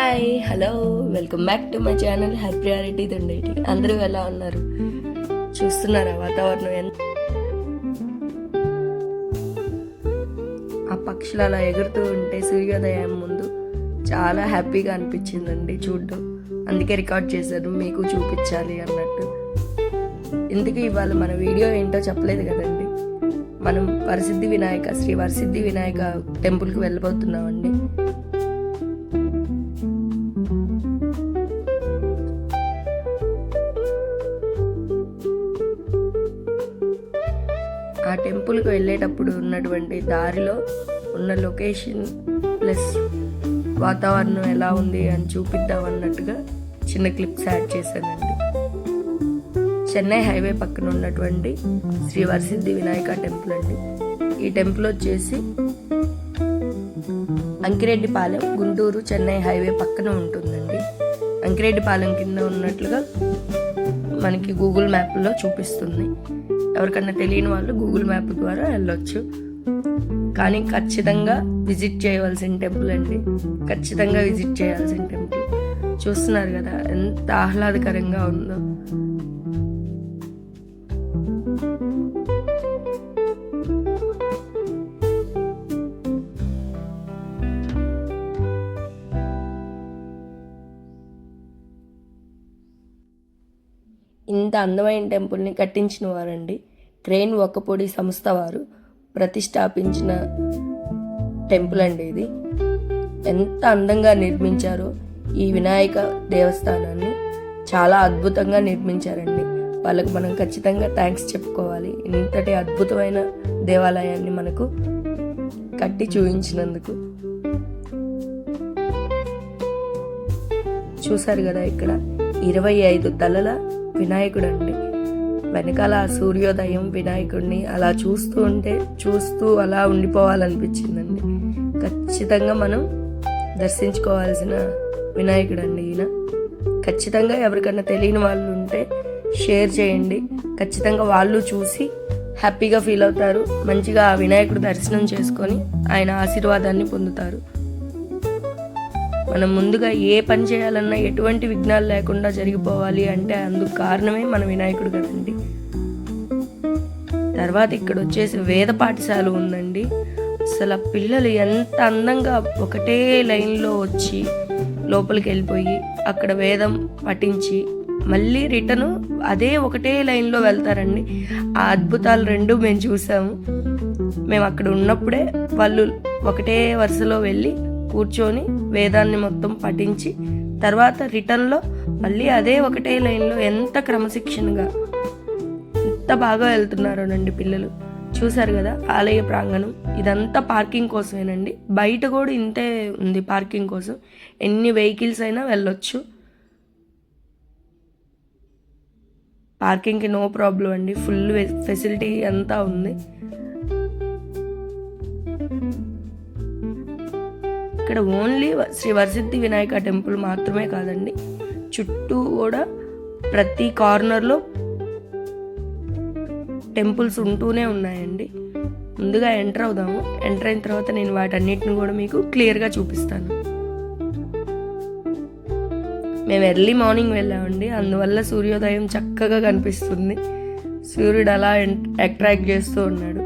Hi hello welcome back to my channel happy priority Dandeti. అందరూ ఎలా ఉన్నారు? చూస్తున్నారా వాతావరణం ఆ పక్షులు అలా ఎగురుతూ ఉంటే సూర్యోదయం ముందు చాలా హ్యాపీగా అనిపించిందండి చూడడం. అందుకే రికార్డ్ చేశాను, మీకు చూపించాలి అన్నట్టు. ఇందుకు ఇవాళ మన వీడియో ఏంటో చెప్పలేదు కదండి. మనం శ్రీ వరసిద్ధి వినాయక టెంపుల్కి వెళ్ళబోతున్నామండి. ఆ టెంపుల్కి వెళ్ళేటప్పుడు ఉన్నటువంటి దారిలో ఉన్న లొకేషన్ ప్లస్ వాతావరణం ఎలా ఉంది అని చూపిద్దాం అన్నట్టుగా చిన్న క్లిప్స్ యాడ్ చేశానండి. చెన్నై హైవే పక్కన ఉన్నటువంటి శ్రీ వరసిద్ధి వినాయక టెంపుల్ అండి. ఈ టెంపుల్ వచ్చేసి అంకిరెడ్డిపాలెం, గుంటూరు చెన్నై హైవే పక్కన ఉంటుందండి. అంకిరెడ్డిపాలెం కింద ఉన్నట్లుగా మనకి గూగుల్ మ్యాప్లో చూపిస్తుంది. ఎవరికన్నా తెలియని వాళ్ళు గూగుల్ మ్యాప్ ద్వారా వెళ్ళొచ్చు. కానీ ఖచ్చితంగా విజిట్ చేయవలసిన టెంపుల్ అండి, ఖచ్చితంగా విజిట్ చేయాల్సిన టెంపుల్. చూస్తున్నారు కదా ఎంత ఆహ్లాదకరంగా ఉందో. ఇంత అందమైన టెంపుల్ని కట్టించిన వారండి క్రేన్ ఒక్కపొడి సంస్థ వారు ప్రతిష్టాపించిన టెంపుల్ అండి. ఇది ఎంత అందంగా నిర్మించారో ఈ వినాయక దేవస్థానాన్ని చాలా అద్భుతంగా నిర్మించారండి. వాళ్ళకు మనం ఖచ్చితంగా థ్యాంక్స్ చెప్పుకోవాలి. ఇంతటి అద్భుతమైన దేవాలయాన్ని మనకు కట్టి చూపించినందుకు. చూసారు కదా ఇక్కడ 25 తలల వినాయకుడు అండి. వెనకాల సూర్యోదయం వినాయకుడిని అలా చూస్తూ అలా ఉండిపోవాలనిపించిందండి. ఖచ్చితంగా మనం దర్శించుకోవాల్సిన వినాయకుడు అండి ఈయన. ఖచ్చితంగా ఎవరికన్నా తెలియని వాళ్ళు ఉంటే షేర్ చేయండి. ఖచ్చితంగా వాళ్ళు చూసి హ్యాపీగా ఫీల్ అవుతారు. మంచిగా ఆ వినాయకుడు దర్శనం చేసుకొని ఆయన ఆశీర్వాదాన్ని పొందుతారు. మనం ముందుగా ఏ పని చేయాలన్నా ఎటువంటి విఘ్నాలు లేకుండా జరిగిపోవాలి అంటే అందుకు కారణమే మన వినాయకుడు కదండి. తర్వాత ఇక్కడ వచ్చేసి వేద పాఠశాల ఉందండి. అసలు పిల్లలు ఎంత అందంగా ఒకటే లైన్లో వచ్చి లోపలికి వెళ్ళిపోయి అక్కడ వేదం పఠించి మళ్ళీ రిటర్న్ అదే ఒకటే లైన్లో వెళ్తారండి. ఆ అద్భుతాలు రెండు మేము చూసాము. మేము అక్కడ ఉన్నప్పుడే వాళ్ళు ఒకటే వరుసలో వెళ్ళి కూర్చొని వేదాన్ని మొత్తం పఠించి తర్వాత రిటర్న్లో మళ్ళీ అదే ఒకటే లైన్లో ఎంత క్రమశిక్షణగా ఎంత బాగా వెళ్తున్నారోనండి పిల్లలు. చూసారు కదా ఆలయ ప్రాంగణం ఇదంతా పార్కింగ్ కోసమేనండి. బయట కూడా ఇంతే ఉంది పార్కింగ్ కోసం. ఎన్ని వెహికల్స్ అయినా వెళ్ళొచ్చు. పార్కింగ్కి నో ప్రాబ్లం అండి, ఫుల్ ఫెసిలిటీ అంతా ఉంది. ఇక్కడ ఓన్లీ శ్రీ వరసిద్ధి వినాయక టెంపుల్ మాత్రమే కాదండి, చుట్టూ కూడా ప్రతి కార్నర్లో టెంపుల్స్ ఉంటూనే ఉన్నాయండి. ముందుగా ఎంటర్ అవుదాము. ఎంటర్ అయిన తర్వాత నేను వాటన్నిటిని కూడా మీకు క్లియర్గా చూపిస్తాను. మేము ఎర్లీ మార్నింగ్ వెళ్ళామండి, అందువల్ల సూర్యోదయం చక్కగా కనిపిస్తుంది. సూర్యుడు అలా అట్రాక్ట్ చేస్తూ ఉన్నాడు.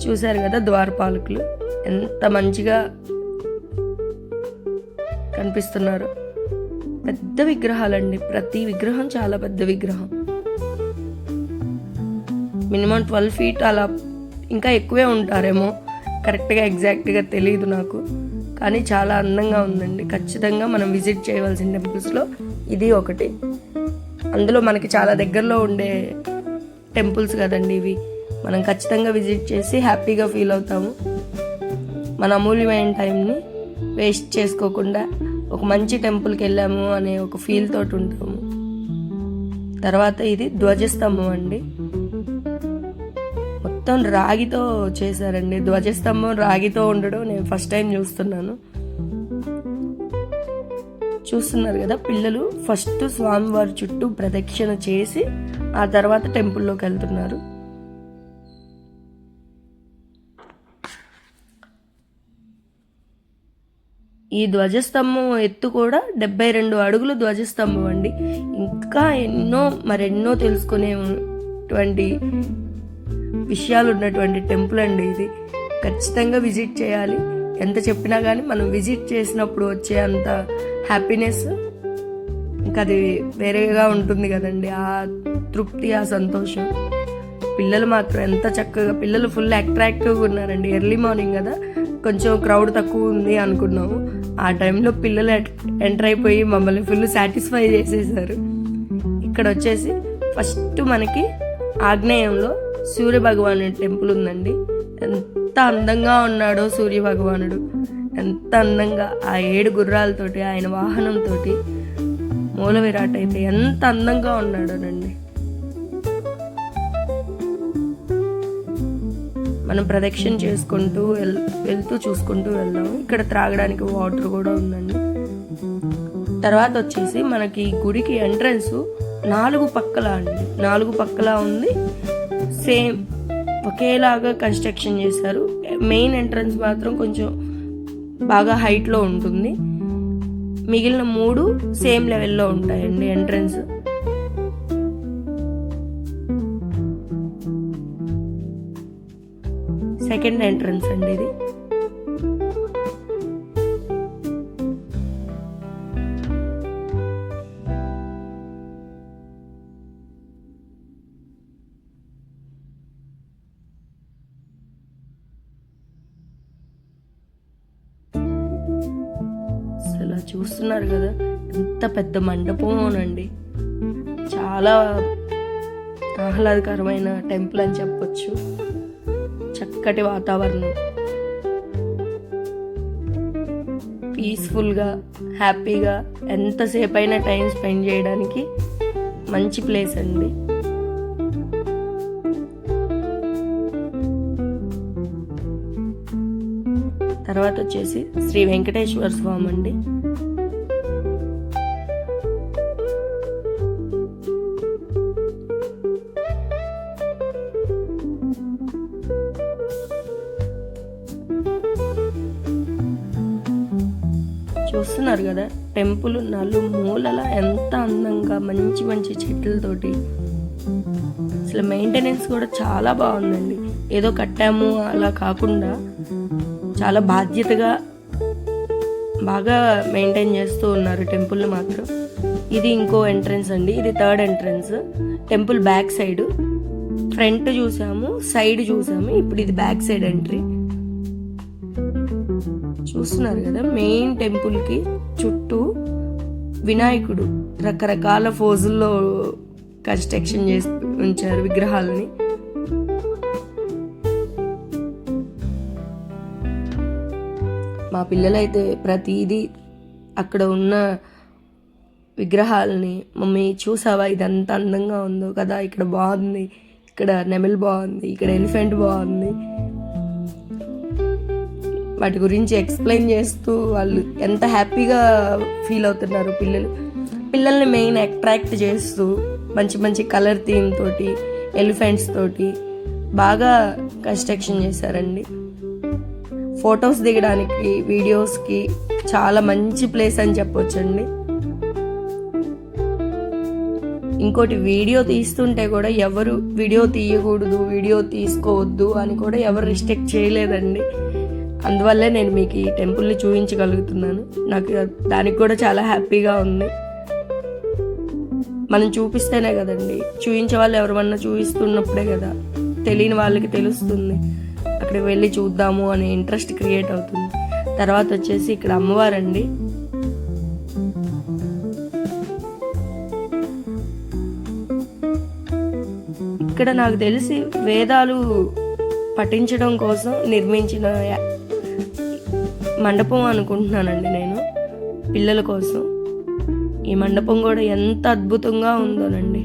చూశారు కదా ద్వారపాలకులు ఎంత మంచిగా కనిపిస్తున్నారు. పెద్ద విగ్రహాలండి, ప్రతి విగ్రహం చాలా పెద్ద విగ్రహం. మినిమం 12 feet అలా ఇంకా ఎక్కువే ఉంటారేమో, కరెక్ట్గా ఎగ్జాక్ట్గా తెలియదు నాకు. కానీ చాలా అందంగా ఉందండి. ఖచ్చితంగా మనం విజిట్ చేయవలసిన టెంపుల్స్లో ఇది ఒకటి. అందులో మనకి చాలా దగ్గరలో ఉండే టెంపుల్స్ కదండి ఇవి. మనం ఖచ్చితంగా విజిట్ చేసి హ్యాపీగా ఫీల్ అవుతాము. మన అమూల్యమైన టైంని వేస్ట్ చేసుకోకుండా ఒక మంచి టెంపుల్కి వెళ్ళాము అనే ఒక ఫీల్ తోటి ఉంటాము. తర్వాత ఇది ధ్వజస్తంభం అండి, మొత్తం రాగితో చేశారండి. ధ్వజస్తంభం రాగితో ఉండడం నేను ఫస్ట్ టైం చూస్తున్నాను. చూస్తున్నారు కదా పిల్లలు ఫస్ట్ స్వామివారి చుట్టూ ప్రదక్షిణ చేసి ఆ తర్వాత టెంపుల్లోకి వెళ్తున్నారు. ఈ ధ్వజస్తంభం ఎత్తు కూడా 72 అడుగులు ధ్వజస్తంభం అండి. ఇంకా మరెన్నో తెలుసుకునేటువంటి విషయాలు ఉన్నటువంటి టెంపుల్ అండి ఇది. ఖచ్చితంగా విజిట్ చేయాలి. ఎంత చెప్పినా కానీ మనం విజిట్ చేసినప్పుడు వచ్చే అంత హ్యాపీనెస్ ఇంకా అది వేరేగా ఉంటుంది కదండి. ఆ తృప్తి, ఆ సంతోషం. పిల్లలు మాత్రం ఎంత చక్కగా, పిల్లలు ఫుల్ అట్రాక్టివ్గా ఉన్నారండి. ఎర్లీ మార్నింగ్ కదా, కొంచెం క్రౌడ్ తక్కువ ఉంది అనుకున్నాము. ఆ టైంలో పిల్లలు ఎంటర్ అయిపోయి మమ్మల్ని ఫుల్ సాటిస్ఫై చేసేసారు. ఇక్కడ వచ్చేసి ఫస్ట్ మనకి ఆగ్నేయంలో సూర్య భగవానుడి టెంపుల్ ఉందండి. ఎంత అందంగా ఉన్నాడో సూర్య భగవానుడు, ఎంత అందంగా ఆ 7 గుర్రాలతోటి, ఆయన వాహనంతో మూల విరాట్ అయితే ఎంత అందంగా ఉన్నాడోనండి. మనం ప్రదక్షిణ చేసుకుంటూ వెళ్తూ చూసుకుంటూ వెళ్దాము. ఇక్కడ త్రాగడానికి వాటర్ కూడా ఉందండి. తర్వాత వచ్చేసి మనకి గుడికి ఎంట్రన్స్ 4 పక్కల అండి, 4 పక్కల ఉంది. సేమ్ ఒకేలాగా కన్స్ట్రక్షన్ చేశారు. మెయిన్ ఎంట్రన్స్ మాత్రం కొంచెం బాగా హైట్లో ఉంటుంది. మిగిలిన 3 సేమ్ లెవెల్లో ఉంటాయండి ఎంట్రన్స్. సెకండ్ ఎంట్రన్స్ అండి ఇది. అసలు చూస్తున్నారు కదా, ఎంత పెద్ద మండపమోనండి. చాలా ఆహ్లాదకరమైన టెంపుల్ అని చెప్పొచ్చు. చక్కటి వాతావరణం, పీస్ఫుల్గా, హ్యాపీగా ఎంతసేపు అయినా టైం స్పెండ్ చేయడానికి మంచి ప్లేస్ అండి. తర్వాత వచ్చేసి శ్రీ వెంకటేశ్వర స్వామి అండి. చూస్తున్నారు కదా, టెంపుల్ నలుమూలలా ఎంత అందంగా మంచి మంచి చెట్లతోటి. అసలు మెయింటెనెన్స్ కూడా చాలా బాగుందండి. ఏదో కట్టాము అలా కాకుండా చాలా బాధ్యతగా బాగా మెయింటైన్ చేస్తూ ఉన్నారు టెంపుల్ని మాత్రం. ఇది ఇంకో ఎంట్రన్స్ అండి, ఇది third entrance. Temple back side, front చూసాము, సైడ్ చూసాము, ఇప్పుడు ఇది బ్యాక్ సైడ్ ఎంట్రీ. చూస్తున్నారు కదా, మెయిన్ టెంపుల్కి చుట్టూ వినాయకుడు రకరకాల ఫోజుల్లో కన్స్ట్రక్షన్ చేసి ఉంచారు విగ్రహాలని. మా పిల్లలైతే ప్రతిదీ అక్కడ ఉన్న విగ్రహాలని, మమ్మీ చూసావా ఇదంతా అందంగా ఉందో కదా, ఇక్కడ బాగుంది, ఇక్కడ నెమలి బాగుంది, ఇక్కడ ఎలిఫెంట్ బాగుంది, వాటి గురించి ఎక్స్ప్లెయిన్ చేస్తూ వాళ్ళు ఎంత హ్యాపీగా ఫీల్ అవుతున్నారు. పిల్లల్ని మెయిన్ అట్రాక్ట్ చేస్తూ మంచి మంచి కలర్ థీమ్ తోటి, ఎలిఫెంట్స్ తోటి బాగా కన్స్ట్రక్షన్ చేశారండి. ఫొటోస్ దిగడానికి, వీడియోస్కి చాలా మంచి ప్లేస్ అని చెప్పొచ్చండి. ఇంకోటి, వీడియో తీస్తుంటే కూడా ఎవరు వీడియో తీయకూడదు, వీడియో తీసుకోవద్దు అని కూడా ఎవరు రిస్ట్రిక్ట్ చేయలేదండి. అందువల్లే నేను మీకు ఈ టెంపుల్ని చూపించగలుగుతున్నాను. నాకు దానికి కూడా చాలా హ్యాపీగా ఉంది. మనం చూపిస్తేనే కదండి, చూపించే వాళ్ళు ఎవరన్నా చూపిస్తున్నప్పుడే కదా తెలియని వాళ్ళకి తెలుస్తుంది, అక్కడికి వెళ్ళి చూద్దాము అనే ఇంట్రెస్ట్ క్రియేట్ అవుతుంది. తర్వాత వచ్చేసి ఇక్కడ అమ్మవారండి. ఇక్కడ నాకు తెలిసి వేదాలు పఠించడం కోసం నిర్మించిన మండపం అనుకుంటున్నానండి నేను, పిల్లల కోసం. ఈ మండపం కూడా ఎంత అద్భుతంగా ఉందోనండి.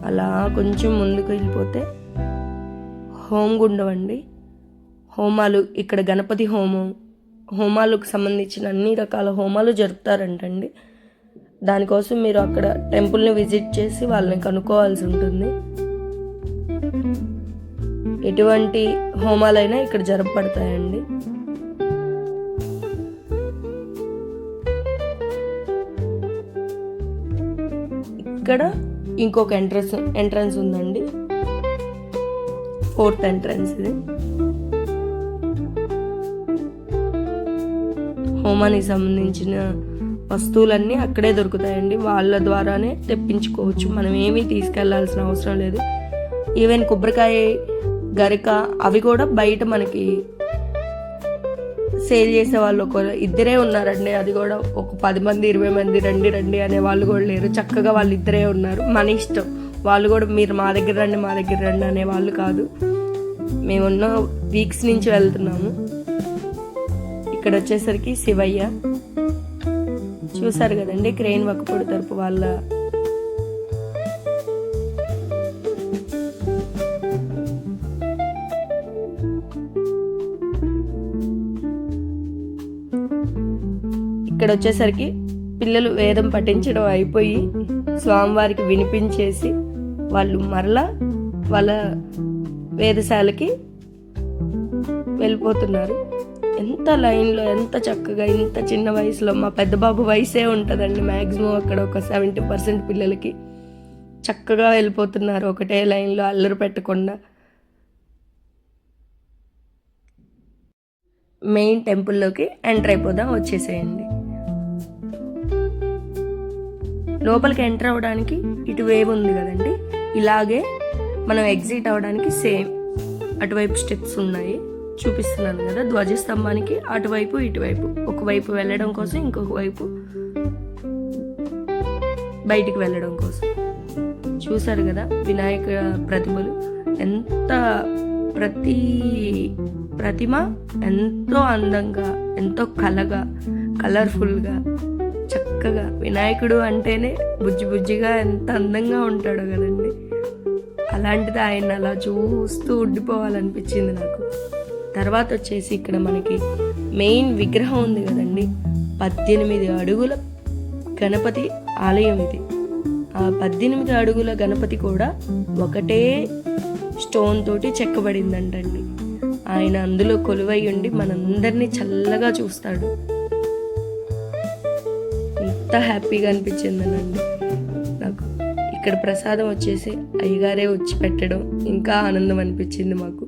అలా కొంచెం ముందుకు వెళ్ళిపోతే హోమగుండం అండి. హోమాలు ఇక్కడ గణపతి హోమం, హోమాలకు సంబంధించిన అన్ని రకాల హోమాలు జరుపుతారంటండి. దానికోసం మీరు అక్కడ టెంపుల్ని విజిట్ చేసి వాళ్ళని కనుక్కోవాల్సి ఉంటుంది. ఎటువంటి హోమాలైనా ఇక్కడ జరపబడతాయండి. ఇక్కడ ఇంకొక ఎంట్రన్స్ ఉందండి, 4th ఎంట్రన్స్ ఇది. హోమానికి సంబంధించిన వస్తువులన్నీ అక్కడే దొరుకుతాయండి. వాళ్ళ ద్వారానే తెప్పించుకోవచ్చు, మనం ఏమీ తీసుకెళ్లాల్సిన అవసరం లేదు. ఈవెన్ కొబ్బరికాయ, గరిక అవి కూడా బయట మనకి సేల్ చేసే వాళ్ళు ఇద్దరే ఉన్నారండి. అది కూడా ఒక 10 మంది 20 మంది రండి అనే వాళ్ళు కూడా లేరు. చక్కగా వాళ్ళు ఇద్దరే ఉన్నారు. మన ఇష్టం. వాళ్ళు కూడా మీరు మా దగ్గర రండి అనే వాళ్ళు కాదు. మేమున్న వీక్స్ నుంచి వెళ్తున్నాము. ఇక్కడ వచ్చేసరికి శివయ్య చూసారు కదండి, క్రెయిన్ వక్కపొడి తరపు వాళ్ళ ఇక్కడ వచ్చేసరికి పిల్లలు వేదం పఠించడం అయిపోయి స్వామివారికి వినిపించేసి వాళ్ళు మరలా వాళ్ళ వేదశాలకి వెళ్ళిపోతున్నారు. ఎంత లైన్లో, ఎంత చక్కగా, ఇంత చిన్న వయసులో. మా పెద్ద బాబు వయసే ఉంటుందండి మ్యాక్సిమం అక్కడ ఒక 70% పిల్లలకి. చక్కగా వెళ్ళిపోతున్నారు ఒకటే లైన్లో, అల్లరి పెట్టకుండా. మెయిన్ టెంపుల్లోకి ఎంటర్ అయిపోదాం, వచ్చేసేయండి. లోపలికి ఎంటర్ అవ్వడానికి ఇటు వేవ్ ఉంది కదండి, ఇలాగే మనం ఎగ్జిట్ అవ్వడానికి సేమ్ అటువైపు స్టెప్స్ ఉన్నాయి, చూపిస్తున్నాను కదా. ధ్వజస్తంభానికి అటువైపు ఇటువైపు, ఒకవైపు వెళ్ళడం కోసం, ఇంకొక వైపు బయటికి వెళ్ళడం కోసం. చూసారు కదా వినాయక ప్రతిమలు ఎంత, ప్రతి ప్రతిమ ఎంతో అందంగా, ఎంతో కలర్ఫుల్గా, చక్కగా. వినాయకుడు అంటేనే బుజ్జిగా ఎంత అందంగా ఉంటాడో కదండి. అలాంటిది ఆయన అలా చూస్తూ ఉండిపోవాలనిపించింది నాకు. తర్వాత వచ్చేసి ఇక్కడ మనకి మెయిన్ విగ్రహం ఉంది కదండి, 18 అడుగుల గణపతి ఆలయం ఇది. ఆ 18 అడుగుల గణపతి కూడా ఒకటే స్టోన్ తోటి చెక్కబడిందంటండి. ఆయన అందులో కొలువై ఉండి మనందరినీ చల్లగా చూస్తాడు. ఎంత హ్యాపీగా అనిపించిందనండి నాకు. ఇక్కడ ప్రసాదం వచ్చేసి అయ్యగారే వచ్చి పెట్టడం ఇంకా ఆనందం అనిపించింది మాకు.